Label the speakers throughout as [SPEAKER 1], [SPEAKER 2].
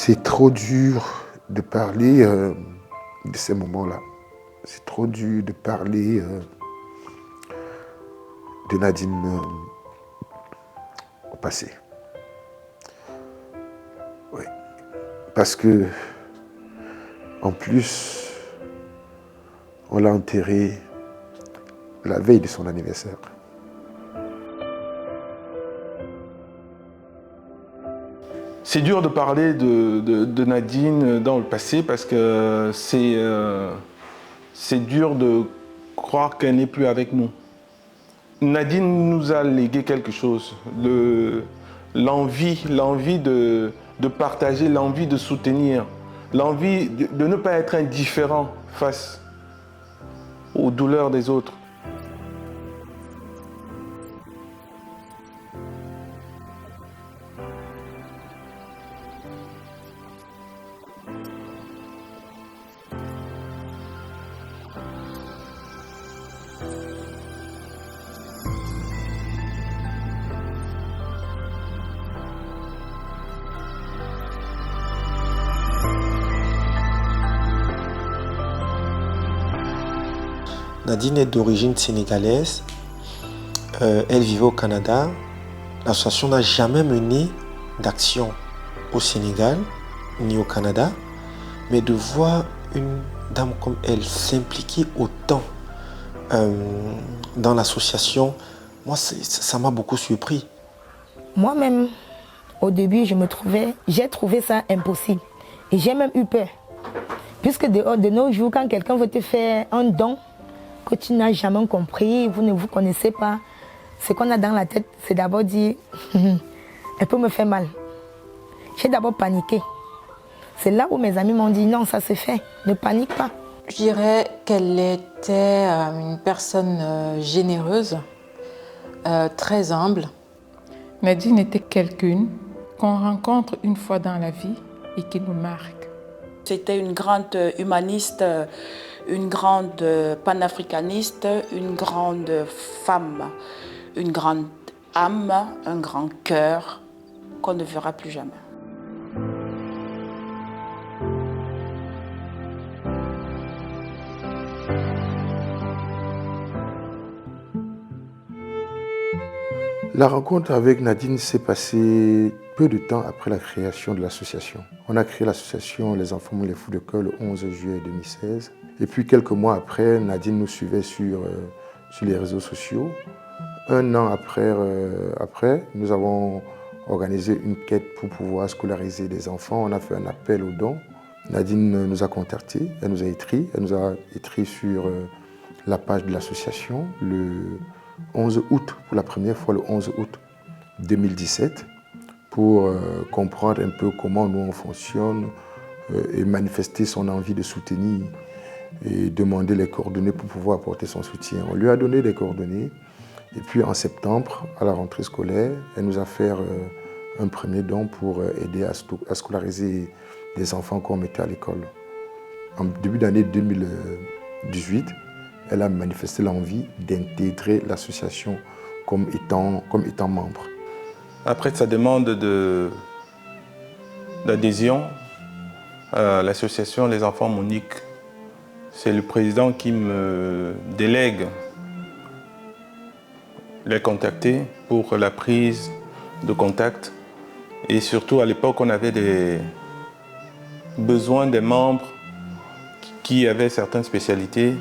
[SPEAKER 1] C'est trop dur de parler de ces moments-là. C'est trop dur de parler de Nadine au passé. Oui. Parce que, en plus, on l'a enterrée la veille de son anniversaire.
[SPEAKER 2] C'est dur de parler de Nadine dans le passé parce que c'est dur de croire qu'elle n'est plus avec nous. Nadine nous a légué quelque chose, l'envie de partager, l'envie de soutenir, l'envie de ne pas être indifférent face aux douleurs des autres.
[SPEAKER 3] Nadine est d'origine sénégalaise. Elle vivait au Canada. L'association n'a jamais mené d'action au Sénégal ni au Canada. Mais de voir une dame comme elle s'impliquer autant dans l'association, moi, ça m'a beaucoup surpris.
[SPEAKER 4] Moi-même, au début, j'ai trouvé ça impossible. Et j'ai même eu peur. Puisque de nos jours, quand quelqu'un veut te faire un don, que tu n'as jamais compris, vous ne vous connaissez pas, ce qu'on a dans la tête, c'est d'abord dire, elle peut me faire mal. J'ai d'abord paniqué. C'est là où mes amis m'ont dit, non, ça se fait, ne panique pas.
[SPEAKER 5] Je dirais qu'elle était une personne généreuse, très humble.
[SPEAKER 6] Nadine était quelqu'une qu'on rencontre une fois dans la vie et qui nous marque.
[SPEAKER 7] C'était une grande humaniste, une grande panafricaniste, une grande femme, une grande âme, un grand cœur qu'on ne verra plus jamais.
[SPEAKER 1] La rencontre avec Nadine s'est passée peu de temps après la création de l'association. On a créé l'association Les Enfants les Fous de cœur le 11 juillet 2016. Et puis quelques mois après, Nadine nous suivait sur les réseaux sociaux. Un an après, nous avons organisé une quête pour pouvoir scolariser des enfants. On a fait un appel aux dons. Nadine nous a contactés, elle nous a écrit sur la page de l'association le 11 août, pour la première fois le 11 août 2017, pour comprendre un peu comment nous on fonctionne et manifester son envie de soutenir et demander les coordonnées pour pouvoir apporter son soutien. On lui a donné des coordonnées et puis en septembre, à la rentrée scolaire, elle nous a fait un premier don pour aider à scolariser des enfants qu'on mettait à l'école. En début d'année 2018, elle a manifesté l'envie d'intégrer l'association comme étant membre.
[SPEAKER 2] Après sa demande d'adhésion à l'association Les Enfants Monique, c'est le président qui me délègue les contacter pour la prise de contact. Et surtout, à l'époque, on avait des besoins des membres qui avaient certaines spécialités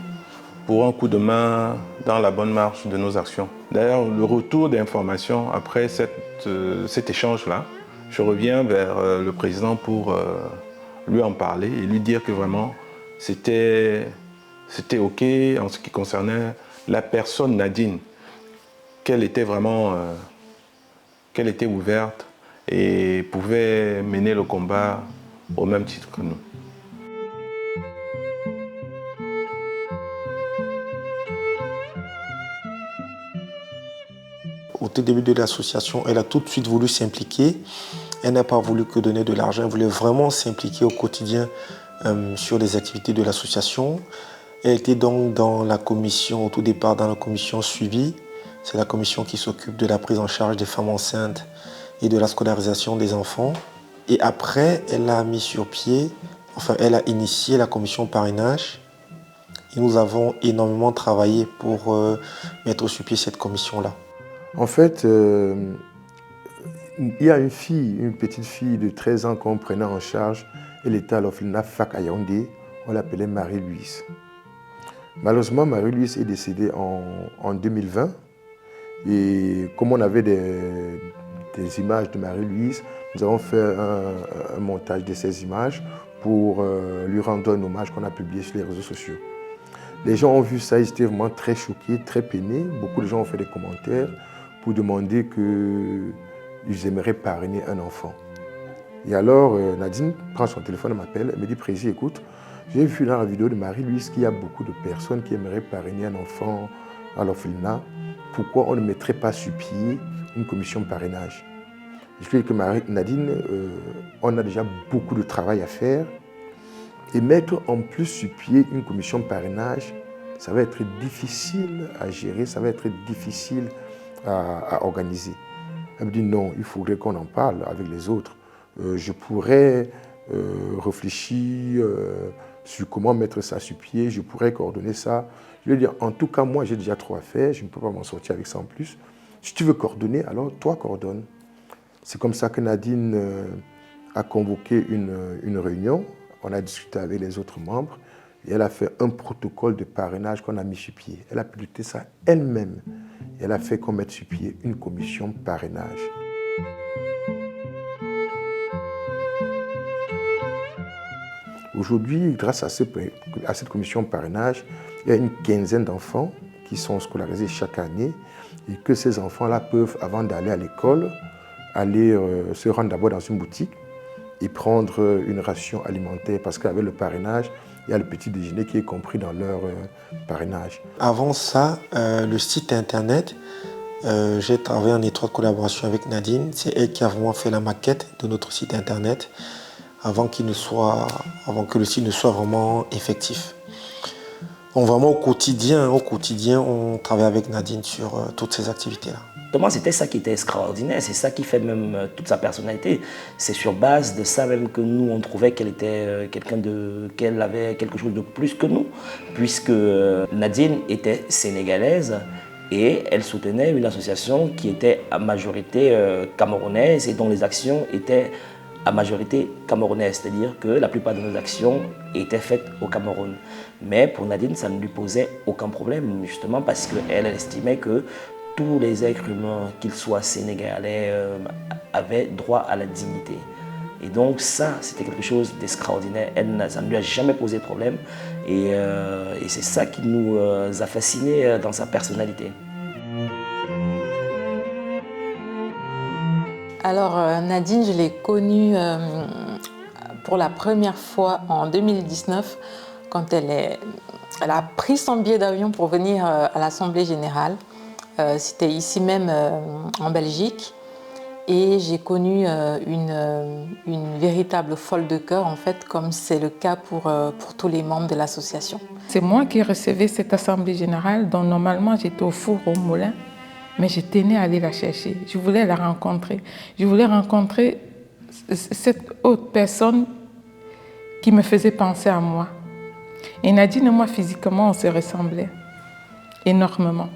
[SPEAKER 2] pour un coup de main dans la bonne marche de nos actions. D'ailleurs, le retour d'informations après cet échange-là, je reviens vers le président pour lui en parler et lui dire que vraiment c'était OK en ce qui concernait la personne Nadine, qu'elle était vraiment qu'elle était ouverte et pouvait mener le combat au même titre que nous.
[SPEAKER 3] Au tout début de l'association, elle a tout de suite voulu s'impliquer. Elle n'a pas voulu que donner de l'argent, elle voulait vraiment s'impliquer au quotidien sur les activités de l'association. Elle était donc dans la commission, au tout départ dans la commission suivi. C'est la commission qui s'occupe de la prise en charge des femmes enceintes et de la scolarisation des enfants. Et après, elle a mis sur pied, elle a initié la commission parrainage. Et nous avons énormément travaillé pour mettre sur pied cette commission-là.
[SPEAKER 1] En fait, il y a une petite fille de 13 ans qu'on prenait en charge. Elle était à l'orphelinat Fac à Yaoundé. On l'appelait Marie-Louise. Malheureusement, Marie-Louise est décédée en 2020. Et comme on avait des images de Marie-Louise, nous avons fait un montage de ces images pour lui rendre un hommage qu'on a publié sur les réseaux sociaux. Les gens ont vu ça, ils étaient vraiment très choqués, très peinés. Beaucoup de gens ont fait des commentaires pour demander qu'ils aimeraient parrainer un enfant. Et alors, Nadine prend son téléphone, elle m'appelle, elle me dit « Prési, écoute, j'ai vu dans la vidéo de Marie-Louise qu'il y a beaucoup de personnes qui aimeraient parrainer un enfant à l'orphelinat. Pourquoi on ne mettrait pas sur pied une commission de parrainage ?» Je lui ai dit que Nadine, on a déjà beaucoup de travail à faire. Et mettre en plus sur pied une commission de parrainage, ça va être difficile à gérer, ça va être difficile à organiser. Elle me dit non, il faudrait qu'on en parle avec les autres. Je pourrais réfléchir sur comment mettre ça sur pied, je pourrais coordonner ça. Je lui ai dit, en tout cas, moi j'ai déjà trop à faire, je ne peux pas m'en sortir avec ça en plus. Si tu veux coordonner, alors toi coordonne. C'est comme ça que Nadine a convoqué une réunion. On a discuté avec les autres membres et elle a fait un protocole de parrainage qu'on a mis sur pied. Elle a piloté ça elle-même. Et elle a fait qu'on mette sur pied une commission de parrainage. Aujourd'hui, grâce à cette commission de parrainage, il y a une quinzaine d'enfants qui sont scolarisés chaque année et que ces enfants-là peuvent, avant d'aller à l'école, aller se rendre d'abord dans une boutique et prendre une ration alimentaire parce qu'avec le parrainage, il y a le petit déjeuner qui est compris dans leur parrainage.
[SPEAKER 3] Avant ça, le site internet, j'ai travaillé en étroite collaboration avec Nadine. C'est elle qui a vraiment fait la maquette de notre site internet avant que le site ne soit vraiment effectif. Donc vraiment au quotidien, on travaille avec Nadine sur toutes ces activités-là.
[SPEAKER 8] C'était ça qui était extraordinaire, c'est ça qui fait même toute sa personnalité. C'est sur base de ça même que nous, on trouvait qu'elle était qu'elle avait quelque chose de plus que nous, puisque Nadine était sénégalaise et elle soutenait une association qui était à majorité camerounaise et dont les actions étaient à majorité camerounaise, c'est-à-dire que la plupart de nos actions étaient faites au Cameroun. Mais pour Nadine, ça ne lui posait aucun problème, justement parce qu'elle estimait que tous les êtres humains, qu'ils soient sénégalais, avaient droit à la dignité. Et donc ça, c'était quelque chose d'extraordinaire. Ça ne lui a jamais posé de problème. Et c'est ça qui nous a fascinés dans sa personnalité.
[SPEAKER 5] Alors Nadine, je l'ai connue pour la première fois en 2019 quand elle a pris son billet d'avion pour venir à l'Assemblée générale. C'était ici même en Belgique et j'ai connu une véritable folle de cœur en fait, comme c'est le cas pour tous les membres de l'association.
[SPEAKER 6] C'est moi qui recevais cette assemblée générale dont normalement j'étais au four au moulin, mais je tenais à aller la chercher. Je voulais la rencontrer. Je voulais rencontrer cette autre personne qui me faisait penser à moi. Et Nadine et moi physiquement on se ressemblait énormément.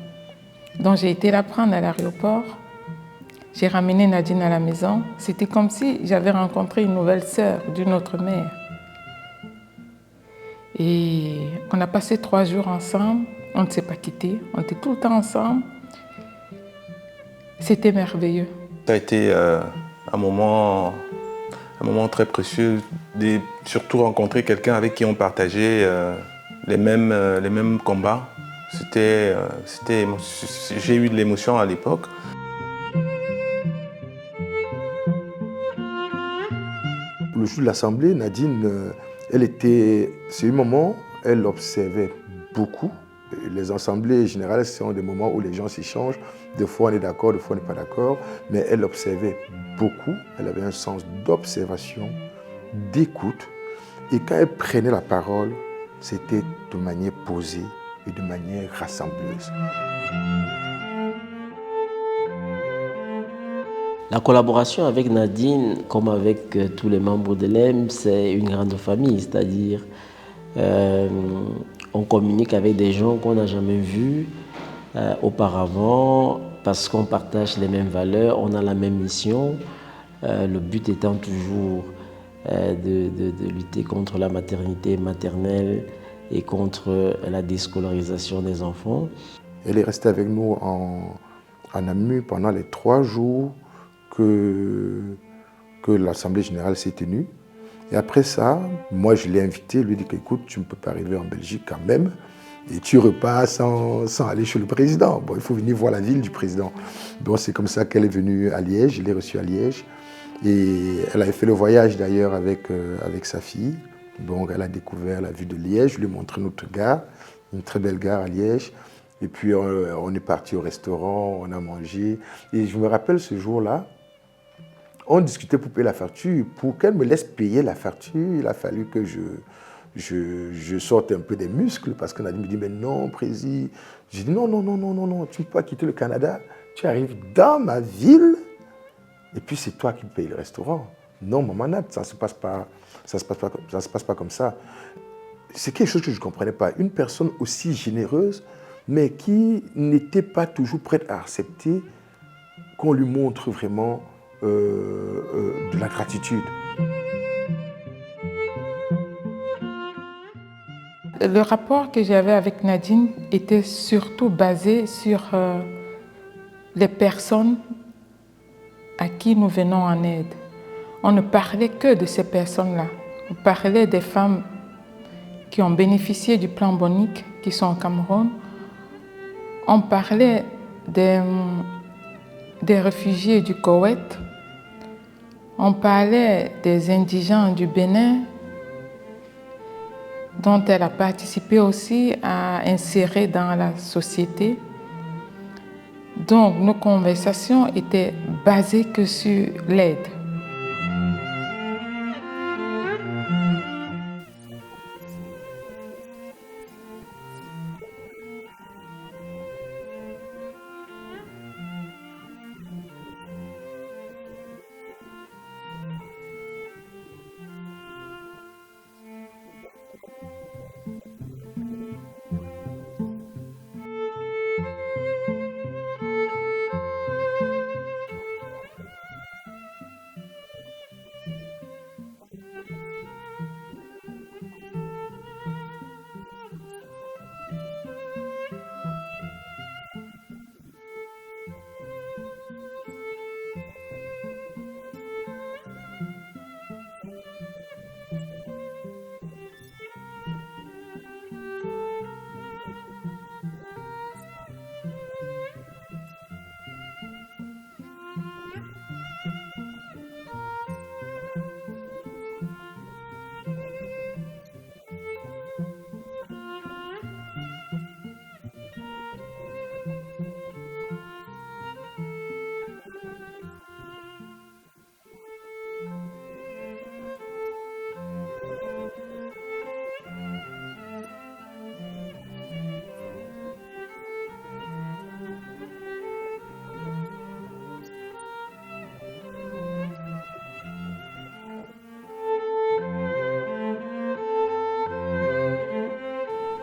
[SPEAKER 6] Donc j'ai été la prendre à l'aéroport, j'ai ramené Nadine à la maison. C'était comme si j'avais rencontré une nouvelle sœur d'une autre mère. Et on a passé 3 jours ensemble, on ne s'est pas quittés, on était tout le temps ensemble. C'était merveilleux.
[SPEAKER 2] Ça a été un moment très précieux, surtout rencontrer quelqu'un avec qui on partageait les mêmes combats. J'ai eu de l'émotion à l'époque.
[SPEAKER 1] Le jour de l'Assemblée, Nadine, c'est un moment, elle observait beaucoup. Les assemblées générales sont des moments où les gens s'échangent. Des fois on est d'accord, des fois on n'est pas d'accord. Mais elle observait beaucoup. Elle avait un sens d'observation, d'écoute. Et quand elle prenait la parole, c'était de manière posée et de manière rassembleuse.
[SPEAKER 9] La collaboration avec Nadine, comme avec tous les membres de l'EM, c'est une grande famille, c'est-à-dire on communique avec des gens qu'on n'a jamais vus auparavant parce qu'on partage les mêmes valeurs, on a la même mission, le but étant toujours de lutter contre la maternité maternelle et contre la déscolarisation des enfants.
[SPEAKER 1] Elle est restée avec nous en AMU pendant les 3 jours que l'Assemblée générale s'est tenue. Et après ça, moi je l'ai invité, lui dit qu'écoute, tu ne peux pas arriver en Belgique quand même, et tu repars sans aller chez le président. Bon, il faut venir voir la ville du président. Donc c'est comme ça qu'elle est venue à Liège, je l'ai reçue à Liège. Et elle avait fait le voyage d'ailleurs avec sa fille. Donc elle a découvert la vue de Liège, je lui ai montré notre gare, une très belle gare à Liège. Et puis on est parti au restaurant, on a mangé. Et je me rappelle ce jour-là, on discutait pour payer la facture. Pour qu'elle me laisse payer la facture, il a fallu que je sorte un peu des muscles parce qu'on a dit, me dit, mais non, Prési. J'ai dit, non, tu ne peux pas quitter le Canada. Tu arrives dans ma ville et puis c'est toi qui payes le restaurant. Non, maman, ça ne se passe pas comme ça. C'est quelque chose que je ne comprenais pas. Une personne aussi généreuse, mais qui n'était pas toujours prête à accepter qu'on lui montre vraiment de la gratitude.
[SPEAKER 6] Le rapport que j'avais avec Nadine était surtout basé sur les personnes à qui nous venons en aide. On ne parlait que de ces personnes-là. On parlait des femmes qui ont bénéficié du plan Bonic, qui sont au Cameroun. On parlait des réfugiés du Koweït. On parlait des indigents du Bénin, dont elle a participé aussi à insérer dans la société. Donc nos conversations étaient basées que sur l'aide.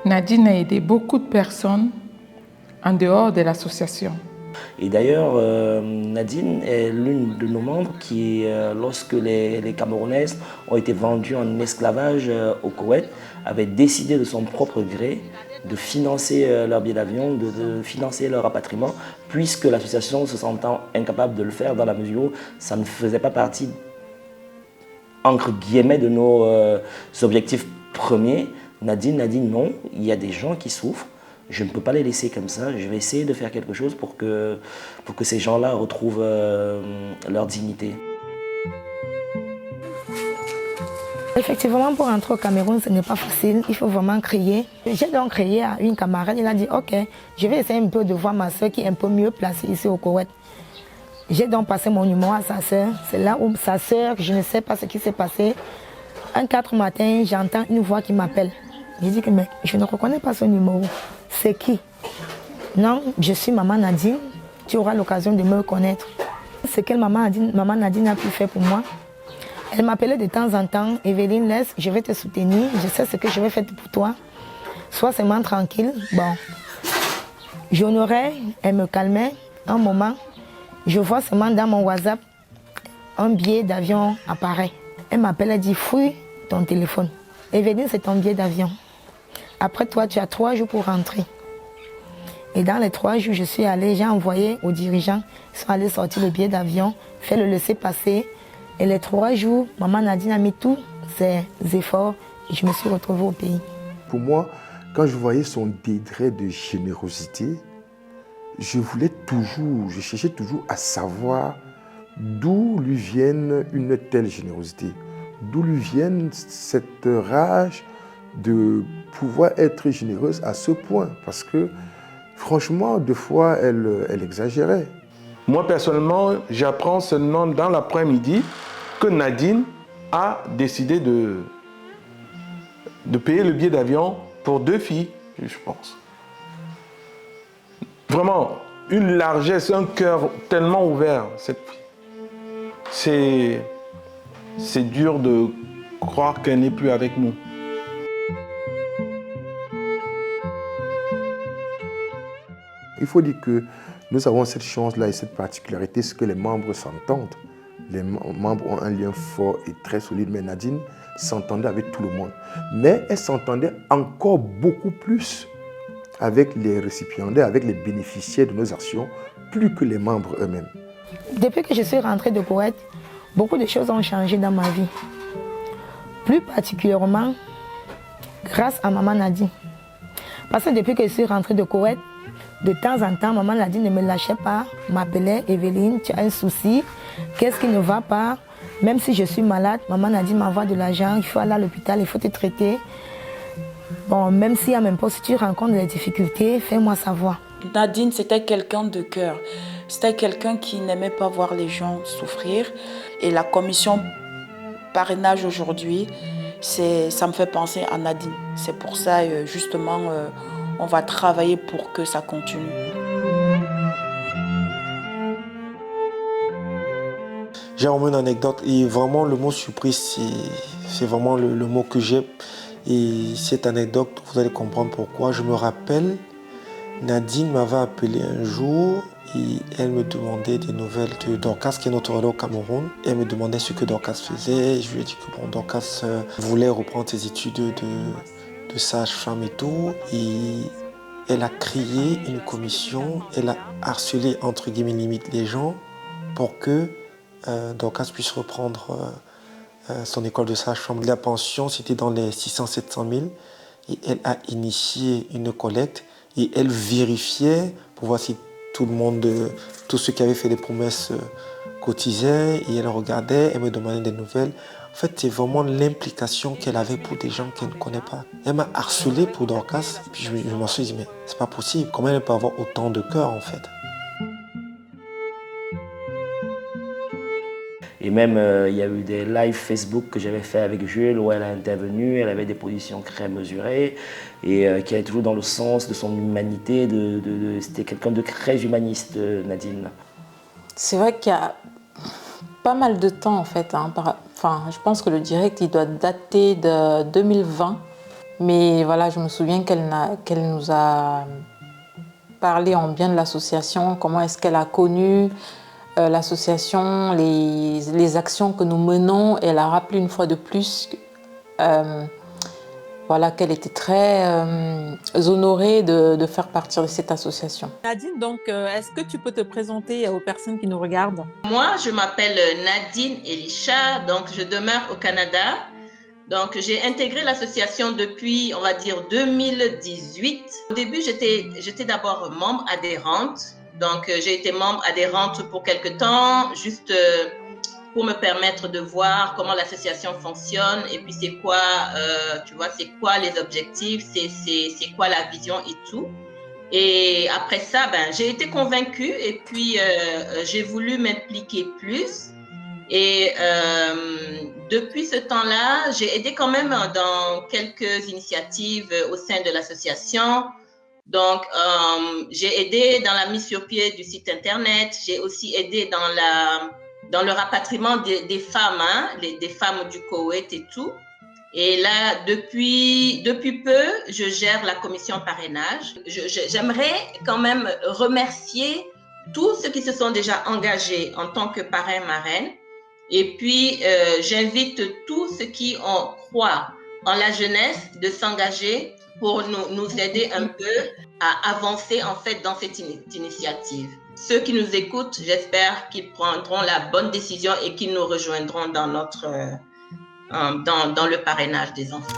[SPEAKER 6] Nadine a aidé beaucoup de personnes en dehors de l'association.
[SPEAKER 8] Et d'ailleurs, Nadine est l'une de nos membres qui, lorsque les Camerounaises ont été vendues en esclavage au Koweït, avait décidé de son propre gré de financer leur billet d'avion, de financer leur rapatriement, puisque l'association se sentant incapable de le faire dans la mesure où ça ne faisait pas partie, entre guillemets, de nos objectifs premiers. Nadine a dit non, il y a des gens qui souffrent, je ne peux pas les laisser comme ça, je vais essayer de faire quelque chose pour que ces gens-là retrouvent leur dignité.
[SPEAKER 4] Effectivement, pour entrer au Cameroun, ce n'est pas facile, il faut vraiment crier. J'ai donc crié à une camarade, elle a dit ok, je vais essayer un peu de voir ma soeur qui est un peu mieux placée ici au Koweït. J'ai donc passé mon numéro à sa soeur, c'est là où sa soeur, je ne sais pas ce qui s'est passé. Un 4 matin, j'entends une voix qui m'appelle. J'ai dit que mais je ne reconnais pas ce numéro. C'est qui? Non, je suis maman Nadine. Tu auras l'occasion de me reconnaître. ce que maman Nadine a pu faire pour moi. Elle m'appelait de temps en temps, Evelyne, laisse, je vais te soutenir, je sais ce que je vais faire pour toi. Sois seulement tranquille. Bon, j'honorais, elle me calmait. Un moment, je vois seulement dans mon WhatsApp, un billet d'avion apparaît. Elle m'appelle, elle dit, fouille ton téléphone. Evelyne, c'est ton billet d'avion. Après toi, tu as 3 jours pour rentrer. Et dans les 3 jours, je suis allée, j'ai envoyé aux dirigeants, ils sont allés sortir le billet d'avion, faire le laisser-passer. Et les 3 jours, maman Nadine a mis tous ses efforts et je me suis retrouvée au pays.
[SPEAKER 1] Pour moi, quand je voyais son degré de générosité, je cherchais toujours à savoir d'où lui vienne une telle générosité, d'où lui vienne cette rage de pouvoir être généreuse à ce point. Parce que franchement, des fois, elle exagérait.
[SPEAKER 2] Moi, personnellement, j'apprends seulement dans l'après-midi que Nadine a décidé de payer le billet d'avion pour 2 filles, je pense. Vraiment, une largesse, un cœur tellement ouvert, cette fille. C'est dur de croire qu'elle n'est plus avec nous.
[SPEAKER 1] Il faut dire que nous avons cette chance-là et cette particularité, c'est que les membres s'entendent. Les membres ont un lien fort et très solide, mais Nadine s'entendait avec tout le monde. Mais elle s'entendait encore beaucoup plus avec les récipiendaires, avec les bénéficiaires de nos actions, plus que les membres eux-mêmes.
[SPEAKER 4] Depuis que je suis rentrée de Koweït, beaucoup de choses ont changé dans ma vie. Plus particulièrement grâce à maman Nadine. Parce que depuis que je suis rentrée de Koweït, de temps en temps, maman Nadine ne me lâchait pas, m'appelait, Evelyne, tu as un souci, qu'est-ce qui ne va pas? Même si je suis malade, maman Nadine m'envoie de l'argent, il faut aller à l'hôpital, il faut te traiter. Bon, même s'il y a même pas, si tu rencontres des difficultés, fais-moi savoir.
[SPEAKER 7] Nadine, c'était quelqu'un de cœur. C'était quelqu'un qui n'aimait pas voir les gens souffrir. Et la commission parrainage aujourd'hui, ça me fait penser à Nadine. C'est pour ça, justement, on va travailler pour que ça continue.
[SPEAKER 3] J'ai vraiment une anecdote et vraiment le mot surprise, c'est vraiment le mot que j'ai. Et cette anecdote, vous allez comprendre pourquoi. Je me rappelle, Nadine m'avait appelé un jour et elle me demandait des nouvelles de Dorcas, qui est notre relais au Cameroun. Elle me demandait ce que Dorcas faisait. Je lui ai dit que bon, Dorcas voulait reprendre ses études de sage-femme et tout. Et elle a créé une commission, elle a harcelé entre guillemets limite les gens pour que Dorcas puisse reprendre son école de sage-femme. La pension, c'était dans les 600-700 000. Et elle a initié une collecte et elle vérifiait pour voir si tout le monde, tous ceux qui avaient fait des promesses cotisaient. Et elle regardait, elle me demandait des nouvelles. En fait, c'est vraiment l'implication qu'elle avait pour des gens qu'elle ne connaît pas. Elle m'a harcelé pour Dorcas. Puis je me suis dit, mais c'est pas possible. Comment elle peut avoir autant de cœur, en fait?
[SPEAKER 8] Et même, il y a eu des lives Facebook que j'avais fait avec Jules où elle a intervenu, elle avait des positions très mesurées et qui allaient toujours dans le sens de son humanité. C'était quelqu'un de très humaniste, Nadine.
[SPEAKER 5] C'est vrai qu'il y a pas mal de temps en fait. Je pense que le direct, il doit dater de 2020. Mais voilà, je me souviens qu'elle nous a parlé en bien de l'association, comment est-ce qu'elle a connu l'association, les actions que nous menons. Elle a rappelé une fois de plus qu'elle était très honorée de faire partie de cette association.
[SPEAKER 10] Nadine, donc, est-ce que tu peux te présenter aux personnes qui nous regardent?
[SPEAKER 11] Moi, je m'appelle Nadine Elisha, donc je demeure au Canada. Donc, j'ai intégré l'association depuis, on va dire, 2018. Au début, j'étais d'abord membre adhérente. Donc, j'ai été membre adhérente pour quelque temps, juste pour me permettre de voir comment l'association fonctionne et puis c'est quoi, c'est quoi les objectifs, c'est quoi la vision et tout. Et après ça, j'ai été convaincue et puis j'ai voulu m'impliquer plus. Et depuis ce temps-là, j'ai aidé quand même dans quelques initiatives au sein de l'association. Donc, j'ai aidé dans la mise sur pied du site Internet. J'ai aussi aidé dans le rapatriement des femmes, hein, des femmes du Koweït et tout. Et là, depuis peu, je gère la commission parrainage. J'aimerais quand même remercier tous ceux qui se sont déjà engagés en tant que parrain-marraine. Et puis, j'invite tous ceux qui croient en la jeunesse de s'engager pour nous aider un peu à avancer en fait dans cette initiative. Ceux qui nous écoutent, j'espère qu'ils prendront la bonne décision et qu'ils nous rejoindront dans dans le parrainage des enfants.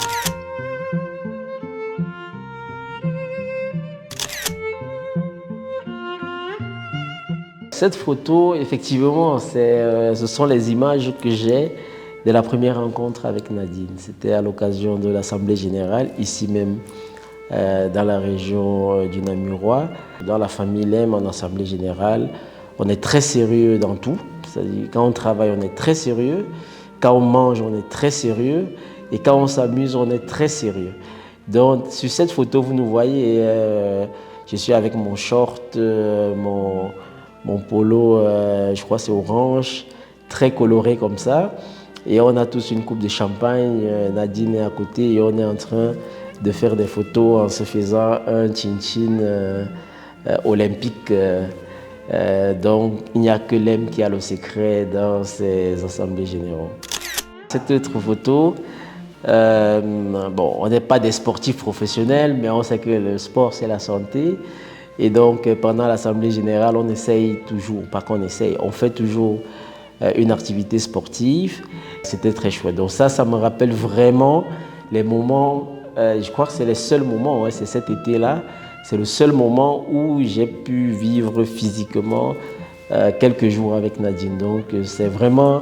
[SPEAKER 9] Cette photo, effectivement, ce sont les images que j'ai de la première rencontre avec Nadine. C'était à l'occasion de l'Assemblée générale, ici même dans la région du Namurois. Dans la famille Lem, en Assemblée générale, on est très sérieux dans tout. C'est-à-dire, quand on travaille, on est très sérieux. Quand on mange, on est très sérieux. Et quand on s'amuse, on est très sérieux. Donc, sur cette photo, vous nous voyez, je suis avec mon short, mon polo, je crois c'est orange, très coloré comme ça. Et on a tous une coupe de champagne, Nadine est à côté et on est en train de faire des photos en se faisant un chin-chin olympique. Donc il n'y a que Lem qui a le secret dans ces assemblées généraux. Cette autre photo, bon, on n'est pas des sportifs professionnels, mais on sait que le sport c'est la santé. Et donc, pendant l'Assemblée générale, on essaye toujours, pas qu'on essaye, on fait toujours une activité sportive. C'était très chouette. Donc ça me rappelle vraiment les moments, je crois que c'est les seuls moments, ouais, c'est cet été-là, c'est le seul moment où j'ai pu vivre physiquement quelques jours avec Nadine. Donc c'est vraiment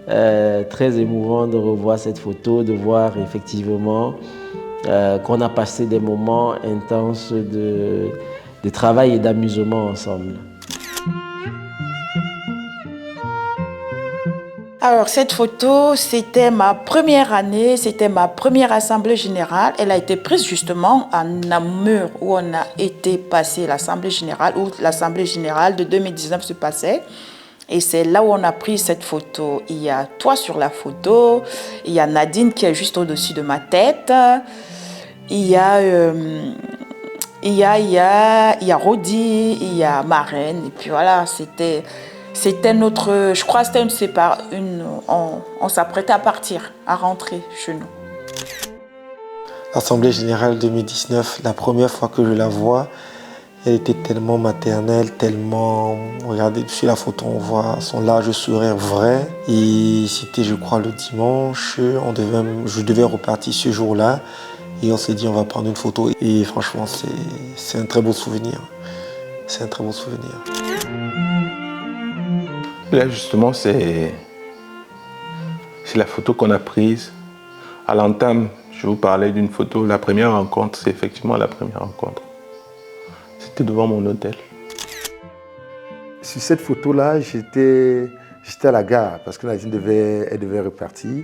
[SPEAKER 9] très émouvant de revoir cette photo, de voir effectivement qu'on a passé des moments intenses de travail et d'amusement ensemble.
[SPEAKER 7] Alors cette photo, c'était ma première année, c'était ma première assemblée générale. Elle a été prise justement à Namur où on a été passer l'assemblée générale, où l'assemblée générale de 2019 se passait. Et c'est là où on a pris cette photo. Il y a toi sur la photo, il y a Nadine qui est juste au-dessus de ma tête, il y a Rodi, il y a Marraine, et puis voilà, c'était notre, je crois que c'était on s'apprêtait à partir, à rentrer chez nous.
[SPEAKER 3] L'Assemblée générale 2019, la première fois que je la vois, elle était tellement maternelle, tellement... Regardez, sur la photo, on voit son large sourire vrai. Et c'était, je crois, le dimanche, je devais repartir ce jour-là. Et on s'est dit, on va prendre une photo. Et franchement, c'est un très beau souvenir. C'est un très beau souvenir.
[SPEAKER 2] Là, justement, c'est la photo qu'on a prise. À l'entame, je vous parlais d'une photo. La première rencontre, c'est effectivement la première rencontre. C'était devant mon hôtel.
[SPEAKER 1] Sur cette photo-là, j'étais à la gare parce que Nadine devait repartir.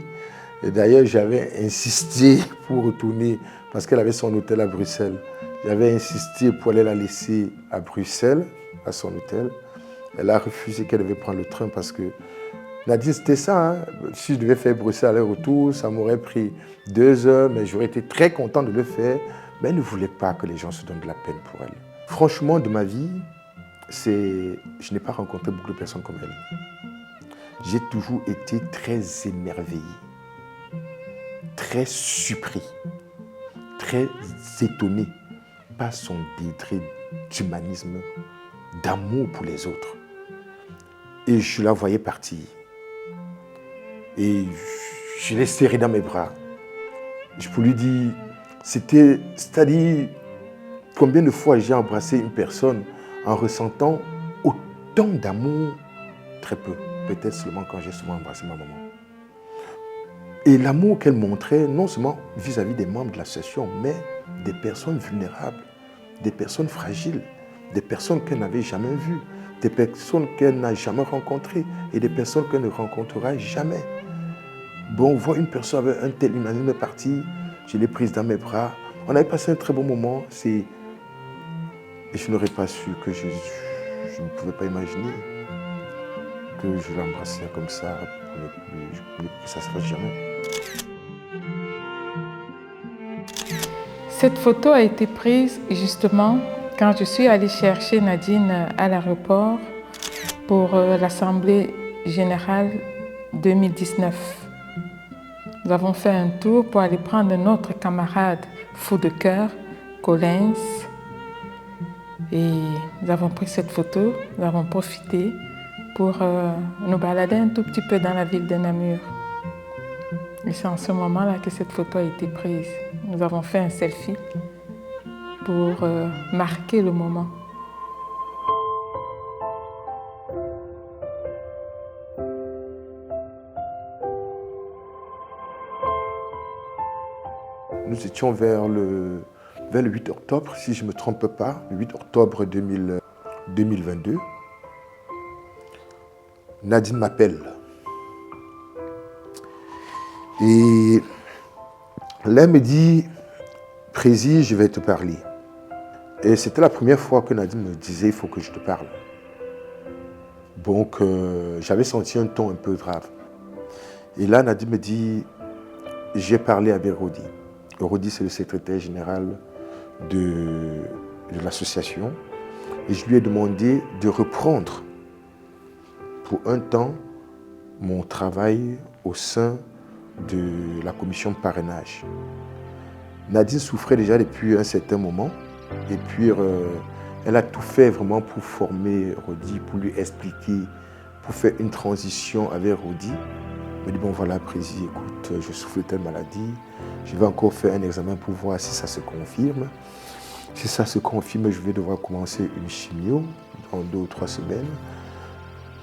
[SPEAKER 1] Et d'ailleurs, j'avais insisté pour retourner parce qu'elle avait son hôtel à Bruxelles. J'avais insisté pour aller la laisser à Bruxelles, à son hôtel. Elle a refusé qu'elle devait prendre le train parce que Nadine, c'était ça. Hein. Si je devais faire Bruxelles aller-retour, ça m'aurait pris 2 heures, mais j'aurais été très content de le faire. Mais elle ne voulait pas que les gens se donnent de la peine pour elle. Franchement, de ma vie, je n'ai pas rencontré beaucoup de personnes comme elle. J'ai toujours été très émerveillé, très surpris, très étonné par son degré d'humanisme, d'amour pour les autres. Et je la voyais partir. Et je l'ai serrée dans mes bras. Je peux lui dire, c'est-à-dire combien de fois j'ai embrassé une personne en ressentant autant d'amour, très peu. Peut-être seulement quand j'ai souvent embrassé ma maman. Et l'amour qu'elle montrait, non seulement vis-à-vis des membres de l'association, mais des personnes vulnérables, des personnes fragiles, des personnes qu'elle n'avait jamais vues, des personnes qu'elle n'a jamais rencontrées et des personnes qu'elle ne rencontrera jamais. Bon, voir une personne avec un tel humanisme parti, je l'ai prise dans mes bras. On avait passé un très bon moment. Et je n'aurais pas su que je ne pouvais pas imaginer que je l'embrassais comme ça, pour que ça ne se fasse jamais.
[SPEAKER 6] Cette photo a été prise justement quand je suis allée chercher Nadine à l'aéroport pour l'Assemblée générale 2019. Nous avons fait un tour pour aller prendre notre camarade fou de cœur, Collins. Et nous avons pris cette photo, nous avons profité pour nous balader un tout petit peu dans la ville de Namur. Et c'est en ce moment-là que cette photo a été prise. Nous avons fait un selfie pour marquer le moment.
[SPEAKER 1] Nous étions vers le 8 octobre, si je ne me trompe pas, le 8 octobre 2022. Nadine m'appelle. Et là, elle me dit, Prési, je vais te parler. Et c'était la première fois que Nadine me disait, il faut que je te parle. Donc, j'avais senti un ton un peu grave. Et là, Nadine me dit, j'ai parlé avec Rodi. Rodi, c'est le secrétaire général de l'association. Et je lui ai demandé de reprendre pour un temps mon travail au sein de la commission de parrainage. Nadine souffrait déjà depuis un certain moment. Et puis, elle a tout fait vraiment pour former Rodi, pour lui expliquer, pour faire une transition avec Rodi. Elle me dit, bon voilà, Prési, écoute, je souffre de telle maladie. Je vais encore faire un examen pour voir si ça se confirme. Si ça se confirme, je vais devoir commencer une chimio dans 2 ou 3 semaines.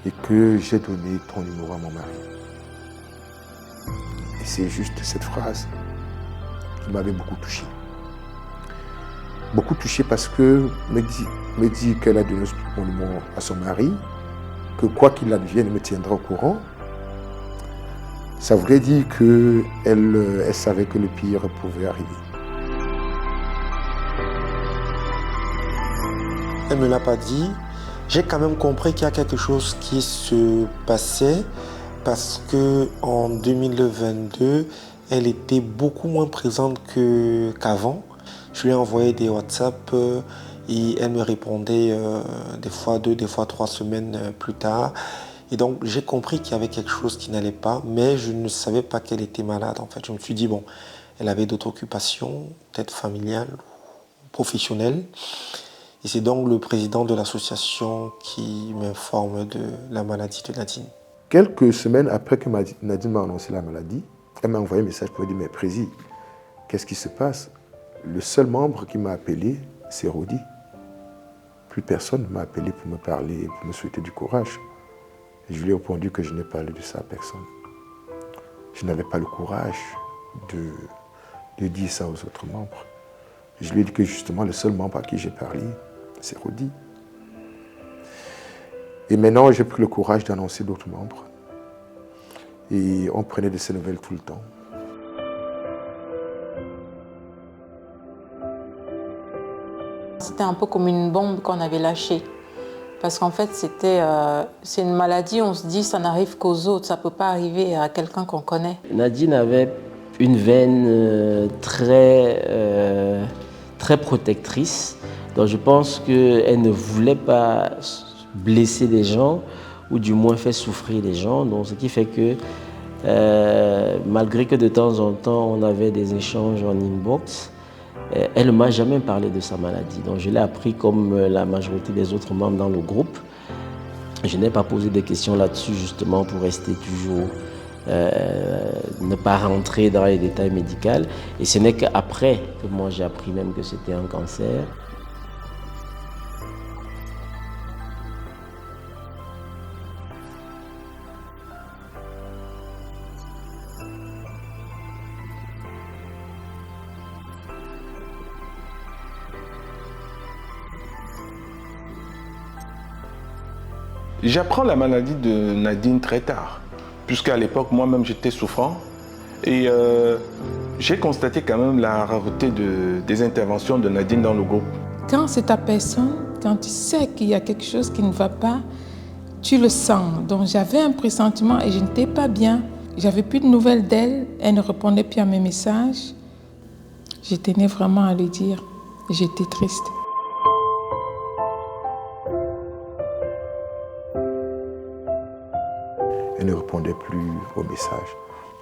[SPEAKER 1] Et que j'ai donné ton numéro à mon mari. Et c'est juste cette phrase qui m'avait beaucoup touché. Beaucoup touché parce que me dit qu'elle a donné mon numéro à son mari, que quoi qu'il advienne, elle me tiendra au courant. Ça voulait dire qu'elle savait que le pire pouvait arriver.
[SPEAKER 3] Elle ne me l'a pas dit. J'ai quand même compris qu'il y a quelque chose qui se passait parce qu'en 2022, elle était beaucoup moins présente qu'avant. Je lui ai envoyé des WhatsApp et elle me répondait des fois 2, des fois 3 semaines plus tard. Et donc j'ai compris qu'il y avait quelque chose qui n'allait pas, mais je ne savais pas qu'elle était malade en fait. Je me suis dit, bon, elle avait d'autres occupations, peut-être familiales, professionnelles. Et c'est donc le président de l'association qui m'informe de la maladie de Nadine.
[SPEAKER 1] Quelques semaines après que Nadine m'a annoncé la maladie, elle m'a envoyé un message pour me dire, mais Prési, qu'est-ce qui se passe? Le seul membre qui m'a appelé, c'est Rodi. Plus personne ne m'a appelé pour me parler, pour me souhaiter du courage. Et je lui ai répondu que je n'ai parlé de ça à personne. Je n'avais pas le courage de dire ça aux autres membres. Je lui ai dit que justement, le seul membre à qui j'ai parlé, c'est Rodi. Et maintenant, j'ai pris le courage d'annoncer d'autres membres. Et on prenait de ces nouvelles tout le temps.
[SPEAKER 5] C'était un peu comme une bombe qu'on avait lâchée. Parce qu'en fait, c'est une maladie, on se dit, ça n'arrive qu'aux autres, ça ne peut pas arriver à quelqu'un qu'on connaît.
[SPEAKER 9] Nadine avait une veine très protectrice. Donc je pense qu'elle ne voulait pas blesser des gens, ou du moins faire souffrir les gens. Donc ce qui fait que, malgré que de temps en temps, on avait des échanges en inbox, elle ne m'a jamais parlé de sa maladie. Donc je l'ai appris comme la majorité des autres membres dans le groupe. Je n'ai pas posé de questions là-dessus justement pour rester toujours, ne pas rentrer dans les détails médicaux. Et ce n'est qu'après que moi j'ai appris même que c'était un cancer.
[SPEAKER 2] J'apprends la maladie de Nadine très tard, puisqu'à l'époque, moi-même, j'étais souffrant. Et j'ai constaté quand même la rareté des interventions de Nadine dans le groupe.
[SPEAKER 6] Quand c'est ta personne, quand tu sais qu'il y a quelque chose qui ne va pas, tu le sens. Donc j'avais un pressentiment et je n'étais pas bien. J'avais plus de nouvelles d'elle, elle ne répondait plus à mes messages. Je tenais vraiment à lui dire, j'étais triste.
[SPEAKER 1] Elle ne répondait plus aux messages.